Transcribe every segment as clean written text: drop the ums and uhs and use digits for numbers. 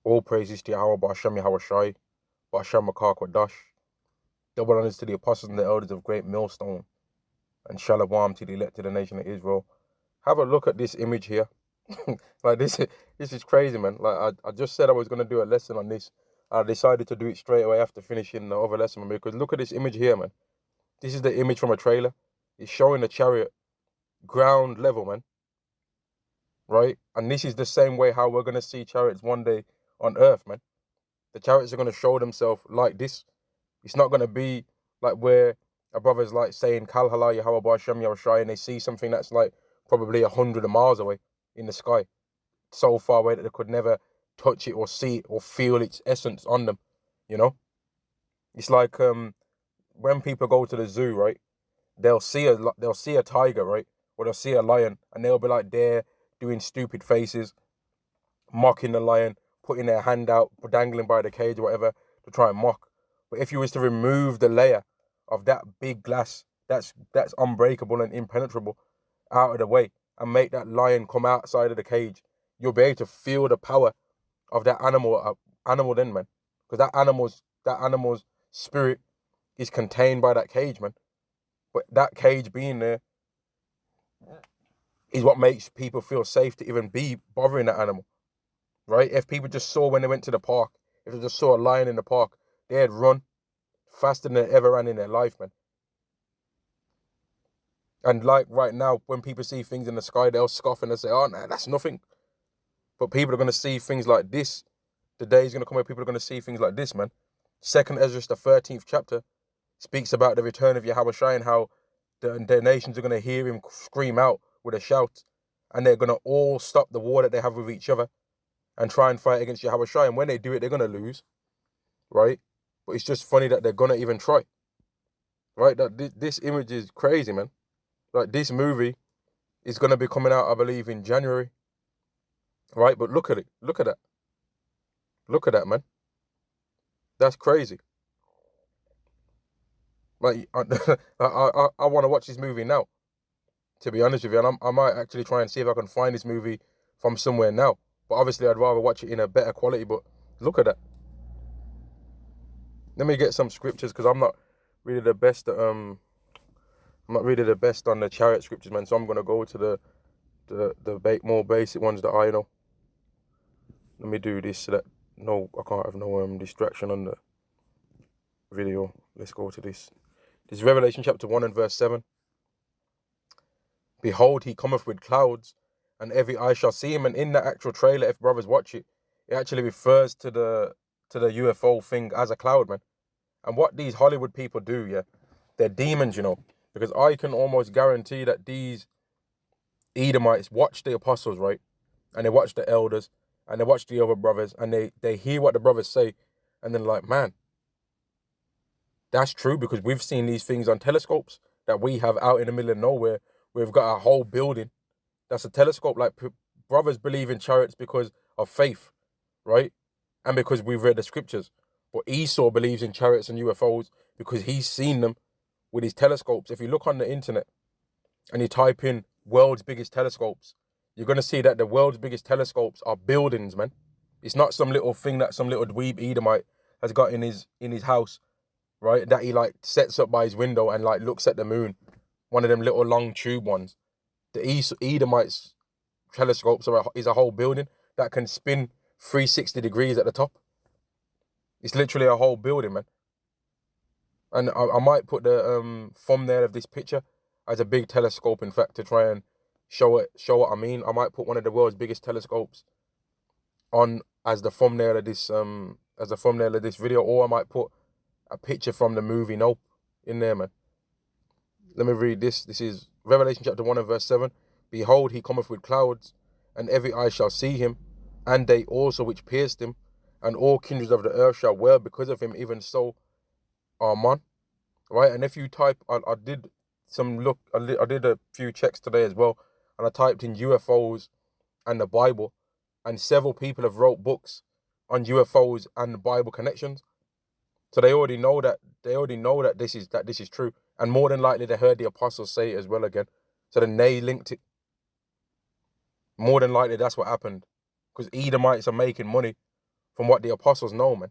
All praises to Yahweh, Ba'ashem Yahweh Shai, Ba'ashem Makar Kwadash. Double honors to the apostles and the elders of Great Millstone, and Shalom to the elected nation of Israel. Have a look at this image here. Like this is crazy, man. Like I just said I was gonna do a lesson on this. I decided to do it straight away after finishing the other lesson, man, because look at this image here, man. This is the image from a trailer. It's showing the chariot ground level, man. Right? And this is the same way how we're gonna see chariots one day on earth, man. The chariots are gonna show themselves like this. It's not gonna be like where a brother's like saying Kal Halal Yahweh Ba'ashem Yahushai and they see something that's like probably 100 miles away in the sky, so far away that they could never touch it or see it or feel its essence on them. You know, it's like when people go to the zoo, right? They'll see a tiger, right, or they'll see a lion, and they'll be like there doing stupid faces, mocking the lion, putting their hand out, dangling by the cage or whatever to try and mock. But if you was to remove the layer of that big glass that's unbreakable and impenetrable out of the way and make that lion come outside of the cage, you'll be able to feel the power of that animal then, man. Because that animal's spirit is contained by that cage, man. But that cage being there is what makes people feel safe to even be bothering that animal, right? If people just saw when they went to the park, if they just saw a lion in the park, they'd run faster than they ever ran in their life, man. And like right now, when people see things in the sky, they'll scoff and they'll say, oh, nah, that's nothing. But people are going to see things like this. The day is going to come where people are going to see things like this, man. Second Ezra, the 13th chapter, speaks about the return of Yahweh Shai and how the nations are going to hear him scream out with a shout. And they're going to all stop the war that they have with each other and try and fight against Yahweh Shai. And when they do it, they're going to lose, right? But it's just funny that they're going to even try, right? That this image is crazy, man. Like, this movie is going to be coming out, I believe, in January, right? But look at it. Look at that. Look at that, man. That's crazy. Like, I want to watch this movie now, to be honest with you. And I might actually try and see if I can find this movie from somewhere now. But obviously, I'd rather watch it in a better quality. But look at that. Let me get some scriptures because I'm not really the best at, I'm not really the best on the chariot scriptures, man. So I'm gonna go to the more basic ones that I know. Let me do this so that I can't have no distraction on the video. Let's go to this. This is Revelation chapter 1 and verse 7. Behold, he cometh with clouds, and every eye shall see him. And in the actual trailer, if brothers watch it, it actually refers to the UFO thing as a cloud, man. And what these Hollywood people do, yeah, they're demons, you know, because I can almost guarantee that these Edomites watch the apostles, right? And they watch the elders, and they watch the other brothers, and they hear what the brothers say, and then like, man, that's true, because we've seen these things on telescopes that we have out in the middle of nowhere. We've got a whole building that's a telescope. Like, brothers believe in chariots because of faith, right? And because we've read the scriptures. But Esau believes in chariots and UFOs because he's seen them with his telescopes. If you look on the internet and you type in world's biggest telescopes, you're going to see that the world's biggest telescopes are buildings, man. It's not some little thing that some little dweeb Edomite has got in his house, right? That he like sets up by his window and like looks at the moon. One of them little long tube ones. The Edomites telescopes is a whole building that can spin 360 degrees at the top. It's literally a whole building, man. And I might put the thumbnail of this picture as a big telescope, in fact, to try and show what I mean. I might put one of the world's biggest telescopes on as the thumbnail of this video, or I might put a picture from the movie Nope in there, man. Let me read this. This is Revelation chapter 1 and verse 7. Behold, he cometh with clouds, and every eye shall see him, and they also which pierced him, and all kindreds of the earth shall wail because of him, even so, Amen. Right? And if you type, I did I did a few checks today as well, and I typed in UFOs and the Bible, and several people have wrote books on UFOs and the Bible connections. So they already know that this is true. And more than likely they heard the apostles say it as well again. So then they linked it. More than likely that's what happened. Because Edomites are making money from what the apostles know, man.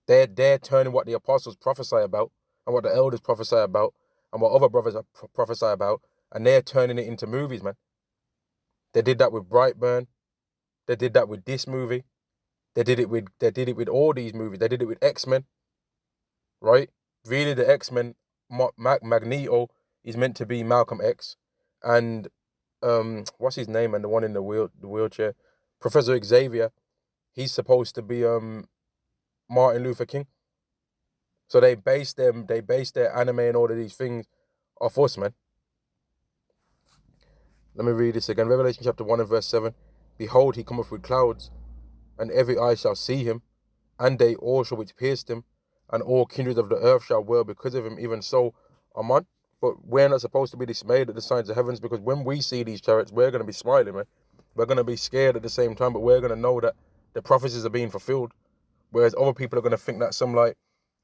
They're turning what the apostles prophesy about and what the elders prophesy about and what other brothers prophesy about, and they're turning it into movies, man. They did that with Brightburn. They did that with this movie. They did it with all these movies. They did it with X-Men, right? Really, the X-Men, Magneto is meant to be Malcolm X, and what's his name? And the one in the wheelchair, Professor Xavier, he's supposed to be Martin Luther King. So they base their anime and all of these things off us, man. Let me read this again. Revelation chapter 1 and verse 7. Behold, he cometh with clouds, and every eye shall see him, and they all shall which pierced him, and all kindreds of the earth shall wail because of him. Even so, Amen. But we're not supposed to be dismayed at the signs of heavens, because when we see these chariots, we're going to be smiling, man. We're going to be scared at the same time, but we're going to know that the prophecies are being fulfilled. Whereas other people are going to think that some like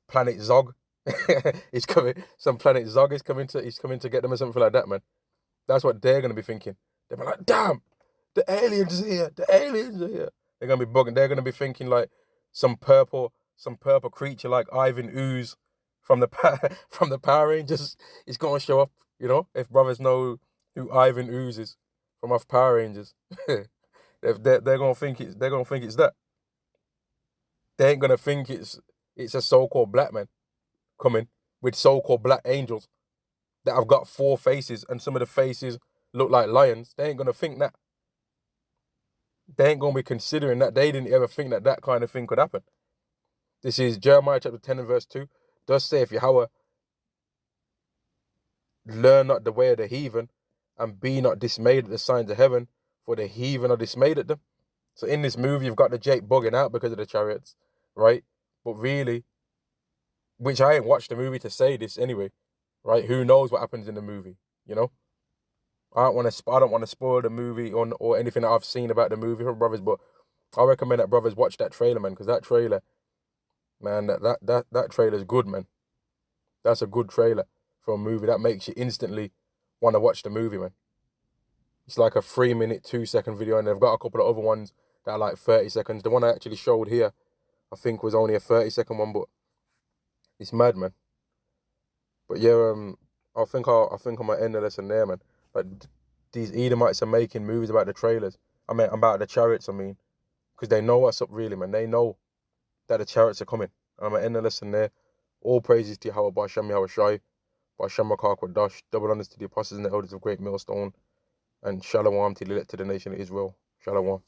planet Zog is coming, some planet Zog is coming to get them or something like that, man. That's what they're going to be thinking. They'll be like, damn, the aliens are here. The aliens are here. They're going to be bugging. They're going to be thinking like some purple creature like Ivan Ooze from the from the Power Rangers is going to show up, you know, if brothers know who Ivan Ooze is from off Power Rangers. they're going to think it's that. They ain't going to think it's a so-called black man coming with so-called black angels that have got 4 faces and some of the faces look like lions. They ain't going to think that. They ain't going to be considering that. They didn't ever think that that kind of thing could happen. This is Jeremiah chapter 10 and verse 2. Thus saith Yahweh, learn not the way of the heathen, and be not dismayed at the signs of heaven, for the heathen are dismayed at them. So in this movie, you've got the Jake bugging out because of the chariots, right? But really, which I ain't watched the movie to say this anyway, right? Who knows what happens in the movie, you know? I don't want to spoil the movie or anything that I've seen about the movie for brothers, but I recommend that brothers watch that trailer, man, because that trailer, man, that trailer is good, man. That's a good trailer for a movie. That makes you instantly want to watch the movie, man. It's like a 3-minute, 2-second video, and they've got a couple of other ones that are like 30 seconds. The one I actually showed here, I think, was only a 30-second one, but it's mad, man. But yeah, I think I might end the lesson there, man. Like, these Edomites are making movies about the trailers. I mean, about the chariots, because they know what's up, really, man. They know that the chariots are coming. I'm going to end the lesson there. All praises to Yahweh, Ba'Shem Yahweh Shai, Ba'Shem Rakah Kwadash, double honors to the apostles and the elders of Great Millstone, and Shalom to the elect to the nation of Israel. Shalom.